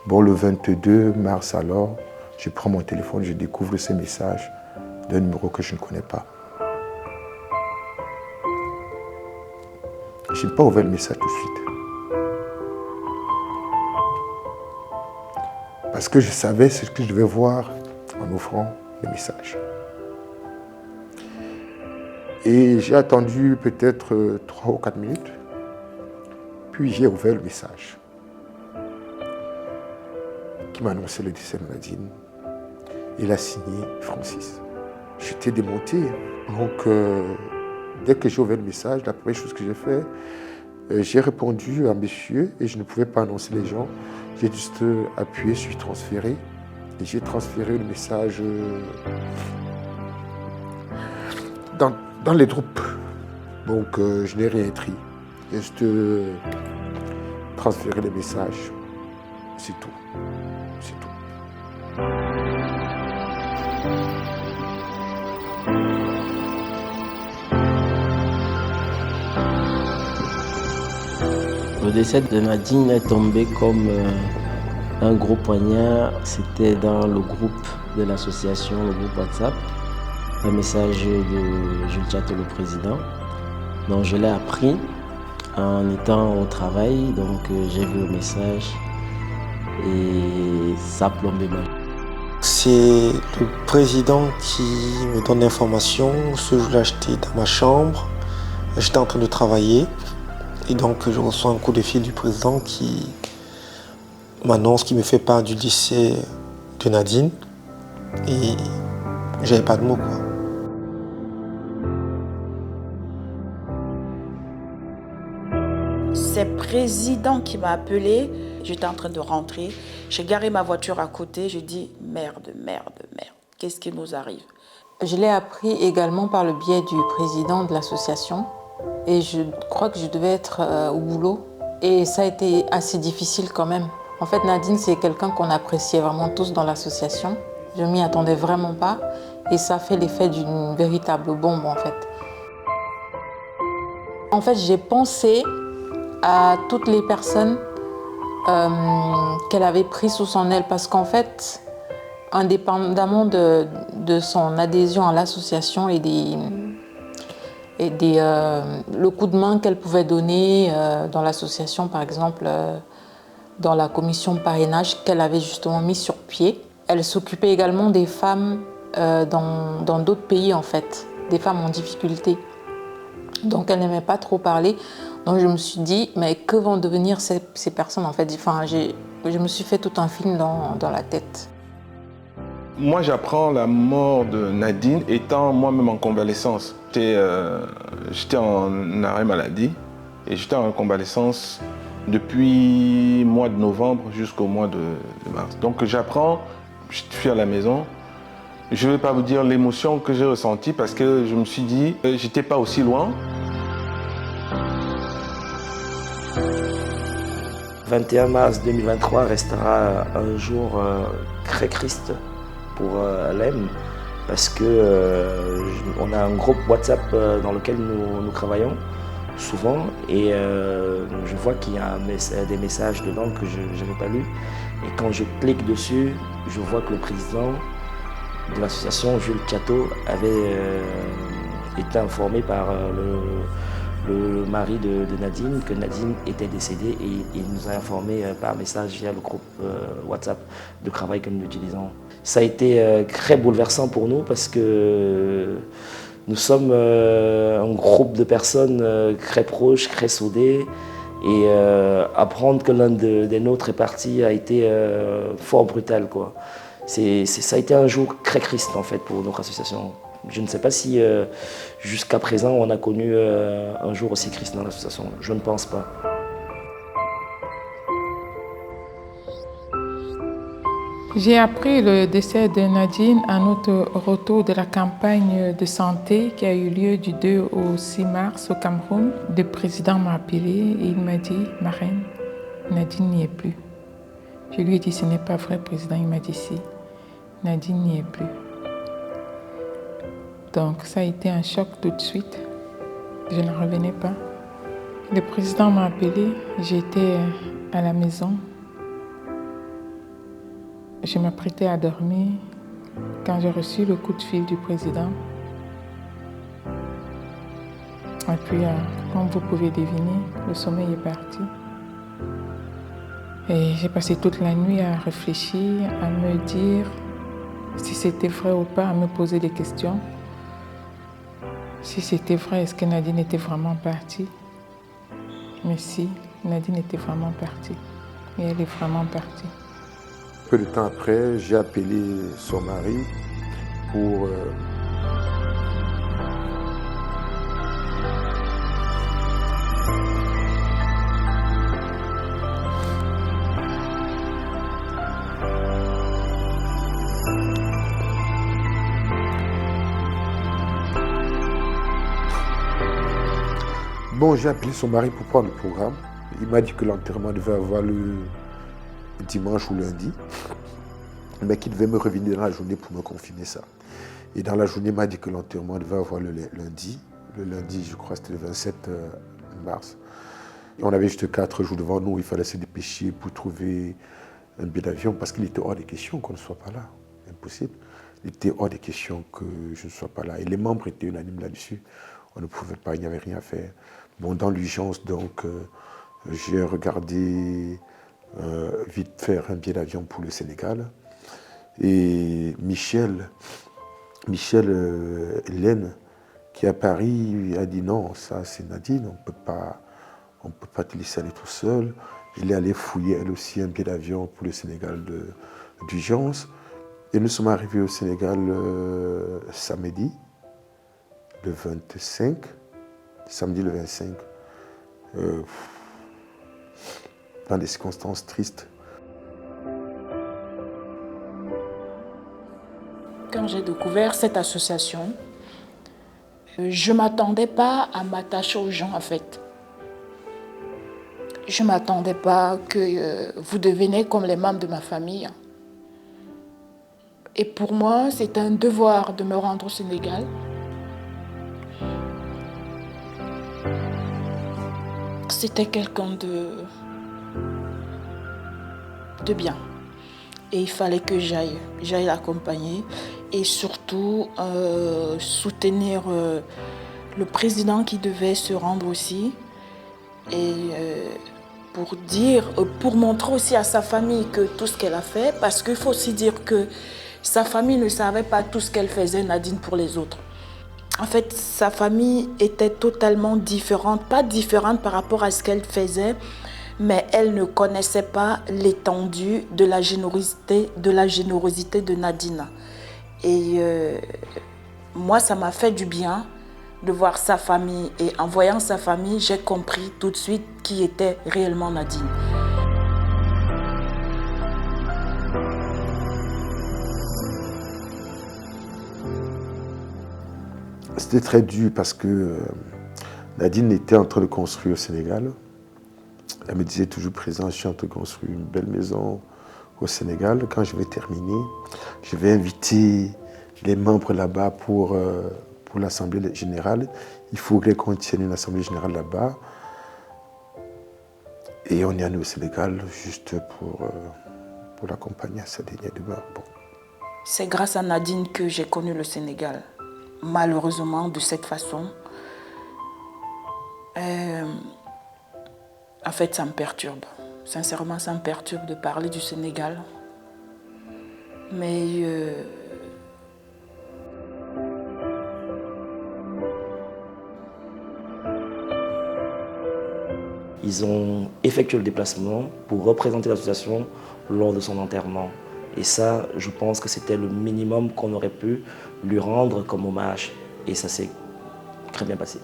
[SPEAKER 1] Bon, le 22 mars alors, je prends mon téléphone, je découvre ces messages d'un numéro que je ne connais pas. Je n'ai pas ouvert le message tout de suite. Parce que je savais ce que je devais voir en ouvrant le message. Et j'ai attendu peut-être 3 ou 4 minutes. Puis j'ai ouvert le message qui m'annonçait le décès de Nadine. Il a signé Francis. J'étais démonté. Donc, dès que j'ai ouvert le message, la première chose que j'ai fait, j'ai répondu à monsieur et je ne pouvais pas annoncer les gens. J'ai juste appuyé sur transférer et j'ai transféré le message dans les groupes. Donc, je n'ai rien écrit. J'ai juste transféré les messages. C'est tout. C'est tout.
[SPEAKER 9] Le décès de Nadine est tombé comme un gros poignard. C'était dans le groupe de l'association, le groupe WhatsApp, un message de Jules Tchato, le président. Donc je l'ai appris en étant au travail, donc j'ai vu le message et ça a plombé ma vie.
[SPEAKER 3] C'est le président qui me donne l'information. Ce jour-là, j'étais dans ma chambre, j'étais en train de travailler. Et donc, je reçois un coup de fil du président qui m'annonce, qui me fait part du décès de Nadine. Et j'avais pas de mots, quoi.
[SPEAKER 7] C'est le président qui m'a appelé. J'étais en train de rentrer. J'ai garé ma voiture à côté. Je dis merde. Qu'est-ce qui nous arrive?
[SPEAKER 5] Je l'ai appris également par le biais du président de l'association. Et je crois que je devais être au boulot. Et ça a été assez difficile quand même. En fait, Nadine, c'est quelqu'un qu'on appréciait vraiment tous dans l'association. Je m'y attendais vraiment pas. Et ça fait l'effet d'une véritable bombe, en fait. En fait, j'ai pensé à toutes les personnes qu'elle avait prises sous son aile. Parce qu'en fait, indépendamment de son adhésion à l'association et le coup de main qu'elle pouvait donner dans l'association, par exemple, dans la commission parrainage qu'elle avait justement mis sur pied. Elle s'occupait également des femmes dans d'autres pays, en fait, des femmes en difficulté. Donc elle n'aimait pas trop parler. Donc je me suis dit, mais que vont devenir ces personnes, en fait? Enfin, je me suis fait tout un film dans la tête.
[SPEAKER 2] Moi, j'apprends la mort de Nadine étant moi-même en convalescence. J'étais en arrêt maladie et j'étais en convalescence depuis le mois de novembre jusqu'au mois de mars. Donc j'apprends, je suis à la maison. Je ne vais pas vous dire l'émotion que j'ai ressentie parce que je me suis dit, j'étais pas aussi loin.
[SPEAKER 8] 21 mars 2023 restera un jour très triste pour l'EM parce que on a un groupe WhatsApp dans lequel nous travaillons souvent et je vois qu'il y a des messages dedans que je n'ai pas lus et quand je clique dessus, je vois que le président de l'association, Jules Tchato, avait été informé par le mari de Nadine que Nadine était décédée et il nous a informé par message via le groupe WhatsApp de travail que nous utilisons. Ça a été très bouleversant pour nous parce que nous sommes un groupe de personnes très proches, très soudées et apprendre que l'un des nôtres est parti a été fort brutal, quoi. Ça a été un jour très triste en fait pour notre association. Je ne sais pas si jusqu'à présent on a connu un jour aussi triste dans l'association. Je ne pense pas.
[SPEAKER 6] J'ai appris le décès de Nadine à notre retour de la campagne de santé qui a eu lieu du 2 au 6 mars au Cameroun. Le président m'a appelé et il m'a dit « Marraine, Nadine n'y est plus ». Je lui ai dit « Ce n'est pas vrai, président ». Il m'a dit « Si, Nadine n'y est plus ». Donc ça a été un choc tout de suite. Je n'en revenais pas. Le président m'a appelé, j'étais à la maison. Je m'apprêtais à dormir quand j'ai reçu le coup de fil du président. Et puis, comme vous pouvez deviner, le sommeil est parti. Et j'ai passé toute la nuit à réfléchir, à me dire si c'était vrai ou pas, à me poser des questions. Si c'était vrai, est-ce que Nadine était vraiment partie? Mais si, Nadine était vraiment partie. Et elle est vraiment partie.
[SPEAKER 1] Peu de temps après, j'ai appelé son mari pour Bon, j'ai appelé son mari pour prendre le programme. Il m'a dit que l'enterrement devait avoir le dimanche ou lundi, mais qu'il devait me revenir dans la journée pour me confirmer ça. Et dans la journée, il m'a dit que l'enterrement devait avoir le lundi. Le lundi, je crois, c'était le 27 mars. Et on avait juste 4 jours devant nous. Il fallait se dépêcher pour trouver un billet d'avion parce qu'il était hors des questions qu'on ne soit pas là. Impossible. Il était hors des questions que je ne sois pas là. Et les membres étaient unanimes là-dessus. On ne pouvait pas, il n'y avait rien à faire. Bon, dans l'urgence, donc, j'ai regardé vite faire un billet d'avion pour le Sénégal. Et Michel Hélène, qui est à Paris, a dit non, ça c'est Nadine, on peut pas te laisser aller tout seul. Il est allé fouiller elle aussi un billet d'avion pour le Sénégal d'urgence. Et nous sommes arrivés au Sénégal samedi, le 25, samedi le 25, dans des circonstances tristes.
[SPEAKER 7] Quand j'ai découvert cette association, je ne m'attendais pas à m'attacher aux gens en fait. Je ne m'attendais pas que vous deveniez comme les membres de ma famille. Et pour moi, c'est un devoir de me rendre au Sénégal. C'était quelqu'un de bien. Et il fallait que j'aille l'accompagner et surtout soutenir le président qui devait se rendre aussi. Et pour montrer aussi à sa famille que tout ce qu'elle a fait, parce qu'il faut aussi dire que sa famille ne savait pas tout ce qu'elle faisait, Nadine, pour les autres. En fait, sa famille était totalement différente, pas différente par rapport à ce qu'elle faisait, mais elle ne connaissait pas l'étendue de la générosité de Nadine. Et moi, ça m'a fait du bien de voir sa famille. Et en voyant sa famille, j'ai compris tout de suite qui était réellement Nadine.
[SPEAKER 1] C'était très dur parce que Nadine était en train de construire au Sénégal. Elle me disait toujours présent, je suis en train de construire une belle maison au Sénégal. Quand je vais terminer, je vais inviter les membres là-bas pour l'Assemblée générale. Il faudrait qu'on tienne une Assemblée générale là-bas. Et on est allé au Sénégal juste pour l'accompagner à sa dernière demeure. Bon.
[SPEAKER 7] C'est grâce à Nadine que j'ai connu le Sénégal. Malheureusement, de cette façon. En fait, ça me perturbe. Sincèrement, ça me perturbe de parler du Sénégal. Mais
[SPEAKER 8] ils ont effectué le déplacement pour représenter l'association lors de son enterrement. Et ça, je pense que c'était le minimum qu'on aurait pu lui rendre comme hommage. Et ça s'est très bien passé.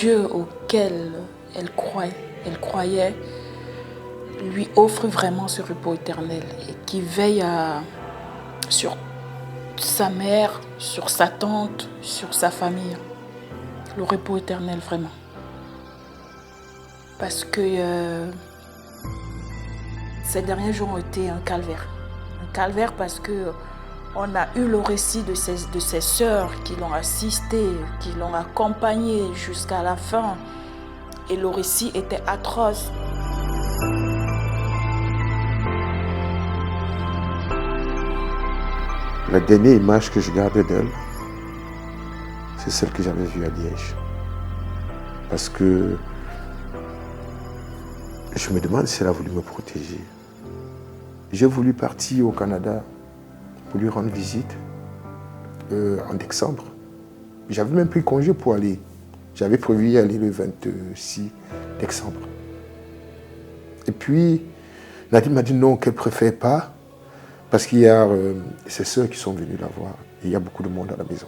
[SPEAKER 7] Dieu auquel elle croyait, lui offre vraiment ce repos éternel et qui veille sur sa mère, sur sa tante, sur sa famille. Le repos éternel, vraiment. Parce que ces derniers jours ont été un calvaire. Un calvaire parce qu'on a eu le récit de ses sœurs qui l'ont assisté, qui l'ont accompagné jusqu'à la fin. Et le récit était atroce.
[SPEAKER 1] La dernière image que je gardais d'elle, c'est celle que j'avais vue à Liège. Parce que je me demande si elle a voulu me protéger. J'ai voulu partir au Canada pour lui rendre visite en décembre. J'avais même pris congé pour aller. J'avais prévu y aller le 26 décembre. Et puis, Nadine m'a dit non, qu'elle ne préfère pas, parce qu'il y a ses sœurs qui sont venues la voir. Et il y a beaucoup de monde à la maison.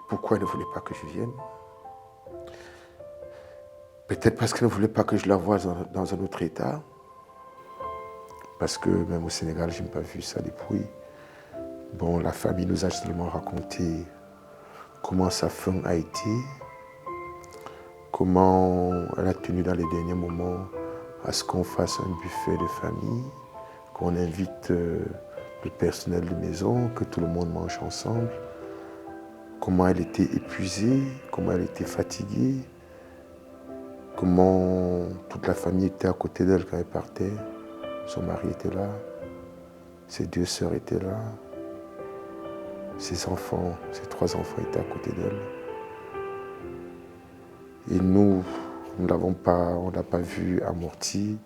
[SPEAKER 1] Pourquoi elle ne voulait pas que je vienne? Peut-être parce qu'elle ne voulait pas que je la voie dans un autre état. Parce que même au Sénégal, je n'ai pas vu ça depuis. Bon, la famille nous a seulement raconté comment sa fin a été, comment elle a tenu dans les derniers moments à ce qu'on fasse un buffet de famille, qu'on invite le personnel de maison, que tout le monde mange ensemble, comment elle était épuisée, comment elle était fatiguée, comment toute la famille était à côté d'elle quand elle partait. Son mari était là, ses 2 sœurs étaient là, ses enfants, ses 3 enfants étaient à côté d'elle. Et nous, on ne l'a pas vue amortie.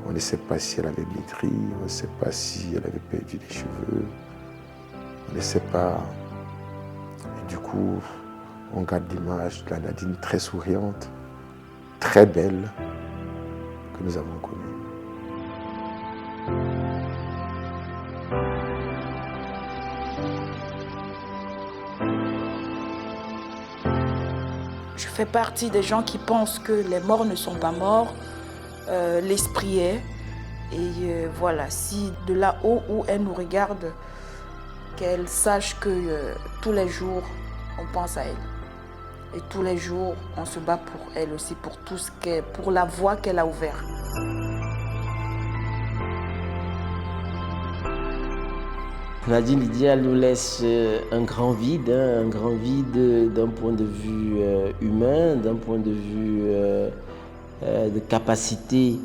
[SPEAKER 1] On ne sait pas si elle avait maigri, on ne sait pas si elle avait perdu les cheveux. On ne sait pas. Et du coup, on garde l'image de la Nadine très souriante, très belle, que nous avons connue.
[SPEAKER 7] Je fais partie des gens qui pensent que les morts ne sont pas morts, l'esprit est. Et voilà, si de là-haut où elle nous regarde, qu'elle sache que tous les jours, on pense à elle. Et tous les jours, on se bat pour elle aussi, pour la voie qu'elle a ouverte.
[SPEAKER 9] Nadine Lydia nous laisse un grand vide d'un point de vue humain, d'un point de vue de capacité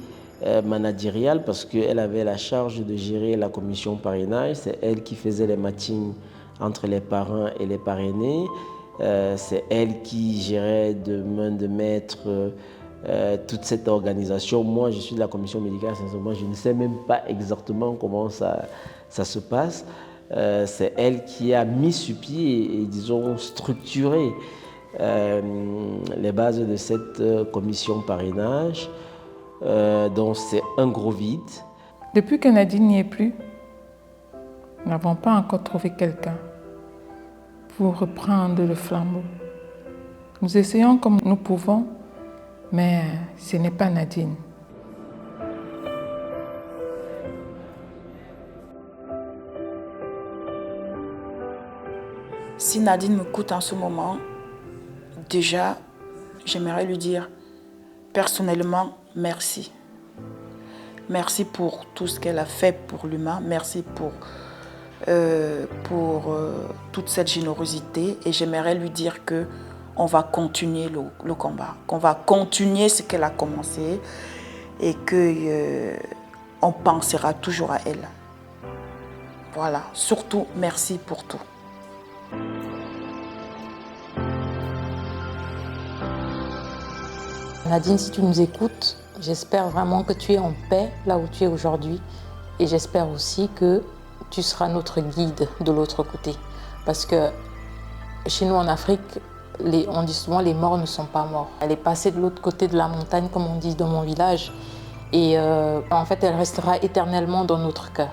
[SPEAKER 9] managériale, parce qu'elle avait la charge de gérer la commission parrainage. C'est elle qui faisait les matchings entre les parrains et les parrainés. C'est elle qui gérait de main de maître toute cette organisation. Moi, je suis de la commission médicale, sincèrement, je ne sais même pas exactement comment ça se passe. C'est elle qui a mis sur pied et disons, structuré les bases de cette commission parrainage. Donc, c'est un gros vide.
[SPEAKER 6] Depuis que Nadine n'y est plus, nous n'avons pas encore trouvé quelqu'un pour reprendre le flambeau. Nous essayons comme nous pouvons, mais ce n'est pas Nadine.
[SPEAKER 7] Si Nadine m'écoute en ce moment, déjà, j'aimerais lui dire personnellement merci. Merci pour tout ce qu'elle a fait pour l'humain. Merci pour toute cette générosité. Et j'aimerais lui dire qu'on va continuer le combat, qu'on va continuer ce qu'elle a commencé et qu'on pensera toujours à elle. Voilà, surtout merci pour tout.
[SPEAKER 5] Nadine, si tu nous écoutes, j'espère vraiment que tu es en paix là où tu es aujourd'hui. Et j'espère aussi que tu seras notre guide de l'autre côté. Parce que chez nous en Afrique, on dit souvent les morts ne sont pas morts. Elle est passée de l'autre côté de la montagne, comme on dit dans mon village. Et en fait, elle restera éternellement dans notre cœur.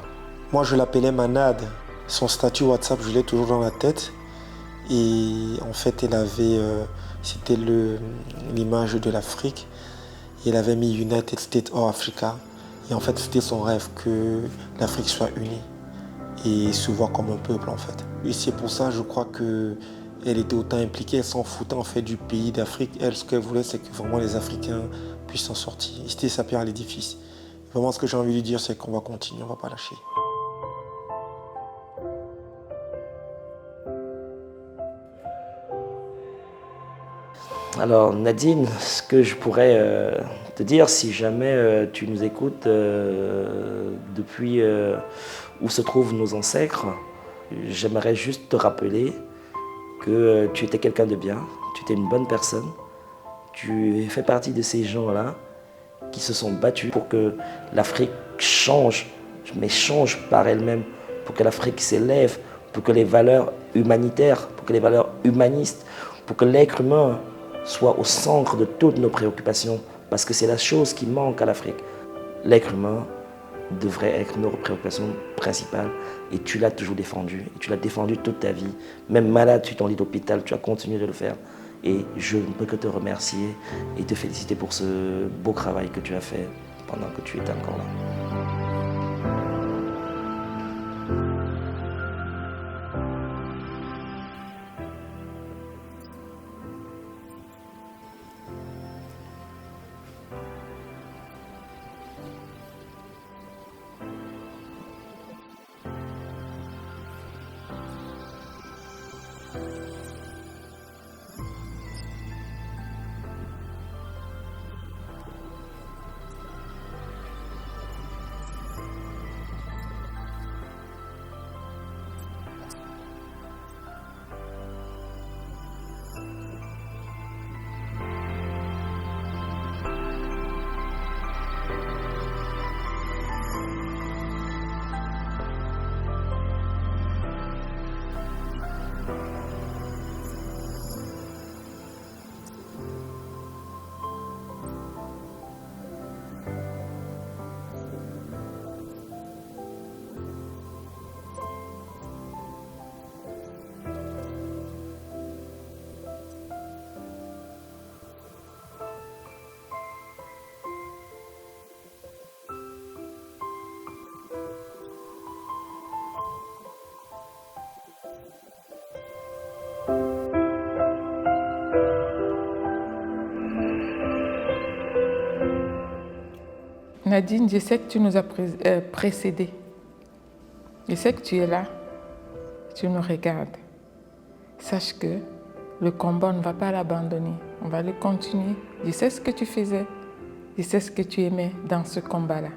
[SPEAKER 3] Moi, je l'appelais Manad. Son statut WhatsApp, je l'ai toujours dans la tête. Et en fait, elle avait C'était l'image de l'Afrique. Il avait mis United States of Africa. Et en fait, c'était son rêve que l'Afrique soit unie et se voit comme un peuple en fait. Et c'est pour ça, je crois qu'elle était autant impliquée, elle s'en foutait en fait du pays d'Afrique. Elle, ce qu'elle voulait, c'est que vraiment les Africains puissent s'en sortir. Et c'était sa pierre à l'édifice. Vraiment, ce que j'ai envie de dire, c'est qu'on va continuer, on ne va pas lâcher.
[SPEAKER 8] Alors Nadine, ce que je pourrais te dire, si jamais tu nous écoutes depuis où se trouvent nos ancêtres, j'aimerais juste te rappeler que tu étais quelqu'un de bien, tu étais une bonne personne, tu fais partie de ces gens-là qui se sont battus pour que l'Afrique change, mais change par elle-même, pour que l'Afrique s'élève, pour que les valeurs humanitaires, pour que les valeurs humanistes, pour que l'être humain soit au centre de toutes nos préoccupations, parce que c'est la chose qui manque à l'Afrique. L'être humain devrait être nos préoccupations principales, et tu l'as toujours défendu, et tu l'as défendu toute ta vie. Même malade sur ton lit d'hôpital, tu as continué de le faire. Et je ne peux que te remercier et te féliciter pour ce beau travail que tu as fait pendant que tu étais encore là.
[SPEAKER 6] Nadine, je sais que tu nous as précédés. Je sais que tu es là. Tu nous regardes. Sache que le combat, on ne va pas l'abandonner. On va le continuer. Je sais ce que tu faisais. Je sais ce que tu aimais dans ce combat-là.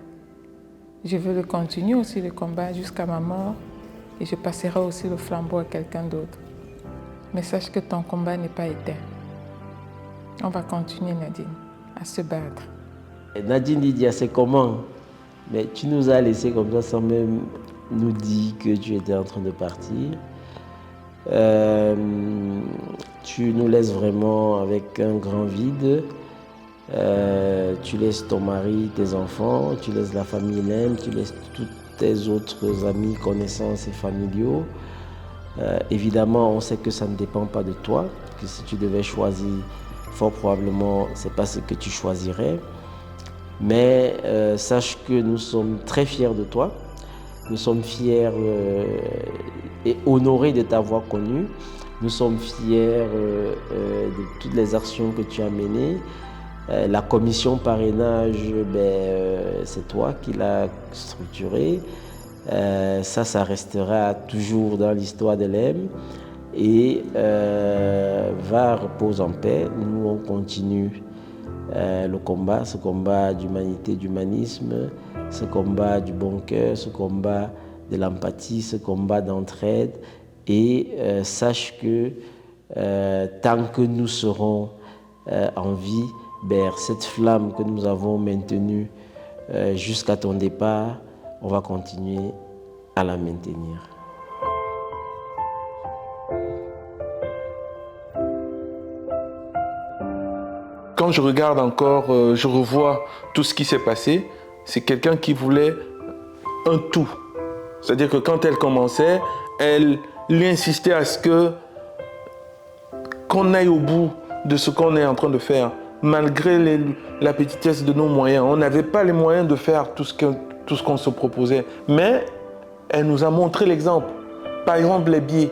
[SPEAKER 6] Je veux le continuer aussi, le combat, jusqu'à ma mort. Et je passerai aussi le flambeau à quelqu'un d'autre. Mais sache que ton combat n'est pas éteint. On va continuer, Nadine, à se battre.
[SPEAKER 9] Nadine Lydia, c'est comment? Mais tu nous as laissé comme ça sans même nous dire que tu étais en train de partir. Tu nous laisses vraiment avec un grand vide. Tu laisses ton mari, tes enfants, tu laisses la famille Lem, tu laisses tous tes autres amis, connaissances et familiaux. Évidemment, on sait que ça ne dépend pas de toi, que si tu devais choisir, fort probablement, ce n'est pas ce que tu choisirais. Mais sache que nous sommes très fiers de toi. Nous sommes fiers et honorés de t'avoir connu. Nous sommes fiers de toutes les actions que tu as menées. La commission parrainage, c'est toi qui l'as structurée. Ça restera toujours dans l'histoire de l'EM. Et va reposer en paix. Nous, on continue le combat, ce combat d'humanité, d'humanisme, ce combat du bon cœur, ce combat de l'empathie, ce combat d'entraide. Et sache que tant que nous serons en vie, cette flamme que nous avons maintenue jusqu'à ton départ, on va continuer à la maintenir.
[SPEAKER 2] Quand je regarde encore, je revois tout ce qui s'est passé, c'est quelqu'un qui voulait un tout. C'est-à-dire que quand elle commençait, elle insistait à ce qu'on aille au bout de ce qu'on est en train de faire, malgré la petitesse de nos moyens. On n'avait pas les moyens de faire tout ce qu'on se proposait. Mais elle nous a montré l'exemple. Par exemple, les billets.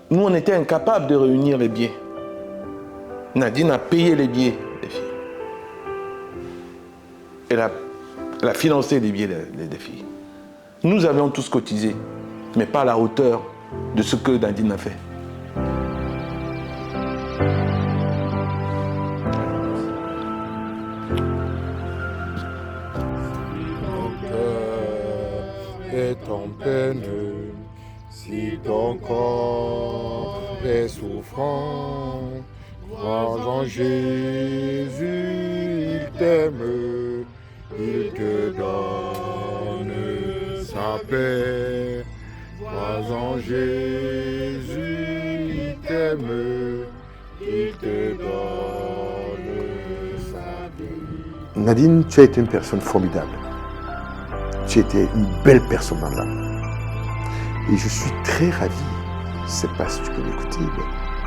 [SPEAKER 2] Nous, on était incapables de réunir les billets. Nadine a payé les billets des filles. Elle a financé les billets des filles. Nous avions tous cotisé, mais pas à la hauteur de ce que Nadine a fait.
[SPEAKER 12] Est en peine, si ton corps est souffrant, crois en Jésus, il t'aime, il te donne sa paix. Crois en Jésus, il t'aime, il te donne sa paix.
[SPEAKER 1] Nadine, tu as été une personne formidable. Tu étais une belle personne dans l'âme. Et je suis très ravi, je ne sais pas si tu peux m'écouter, mais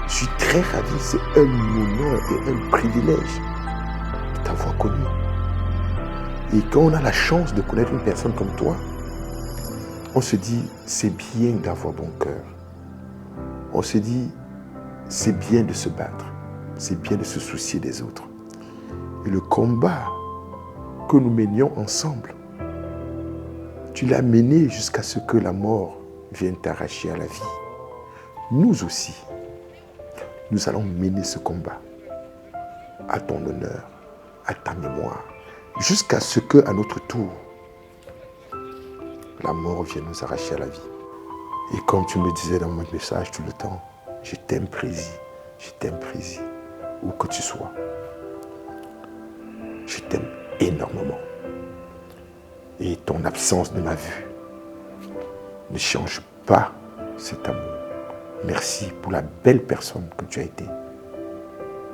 [SPEAKER 1] je suis très ravi, c'est un honneur et un privilège de t'avoir connu. Et quand on a la chance de connaître une personne comme toi, on se dit, c'est bien d'avoir bon cœur. On se dit, c'est bien de se battre, c'est bien de se soucier des autres. Et le combat que nous menions ensemble, tu l'as mené jusqu'à ce que la mort vienne t'arracher à la vie. Nous aussi, nous allons mener ce combat à ton honneur, à ta mémoire, jusqu'à ce que, à notre tour, la mort vienne nous arracher à la vie. Et comme tu me disais dans mon message tout le temps, je t'aime Prési, où que tu sois. Je t'aime énormément. Et ton absence de ma vue ne change pas cet amour. Merci pour la belle personne que tu as été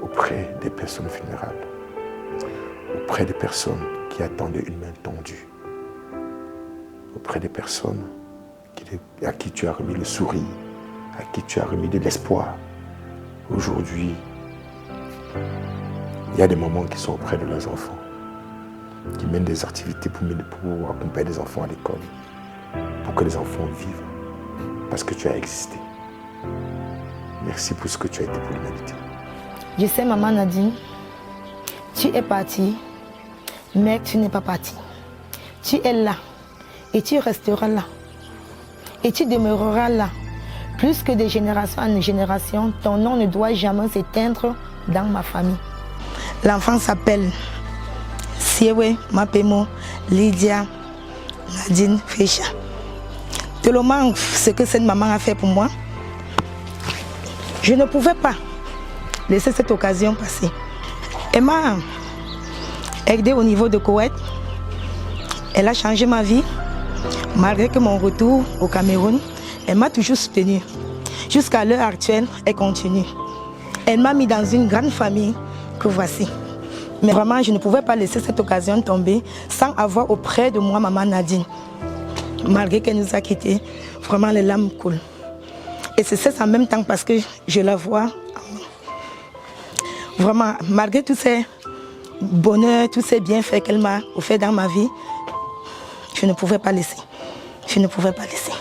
[SPEAKER 1] auprès des personnes vulnérables, auprès des personnes qui attendaient une main tendue, auprès des personnes à qui tu as remis le sourire, à qui tu as remis de l'espoir. Aujourd'hui, il y a des mamans qui sont auprès de leurs enfants, qui mènent des activités pour accompagner les enfants à l'école, pour que les enfants vivent, parce que tu as existé. Merci pour ce que tu as été pour l'humanité.
[SPEAKER 4] Je sais, maman Nadine, tu es partie, mais tu n'es pas partie. Tu es là et tu resteras là. Et tu demeureras là. Plus que de génération en génération, ton nom ne doit jamais s'éteindre dans ma famille. L'enfant s'appelle Siewe Mapemo Lydia Nadine Fecha. Tellement ce que cette maman a fait pour moi, je ne pouvais pas laisser cette occasion passer. Elle m'a aidée au niveau de Koweït. Elle a changé ma vie. Malgré que mon retour au Cameroun, elle m'a toujours soutenue. Jusqu'à l'heure actuelle, elle continue. Elle m'a mis dans une grande famille que voici. Mais vraiment, je ne pouvais pas laisser cette occasion tomber sans avoir auprès de moi maman Nadine. Malgré qu'elle nous a quittés, vraiment les larmes coulent. Et c'est ça en même temps parce que je la vois. Vraiment, malgré tous ces bonheurs, tous ces bienfaits qu'elle m'a offert dans ma vie, je ne pouvais pas laisser. Je ne pouvais pas laisser.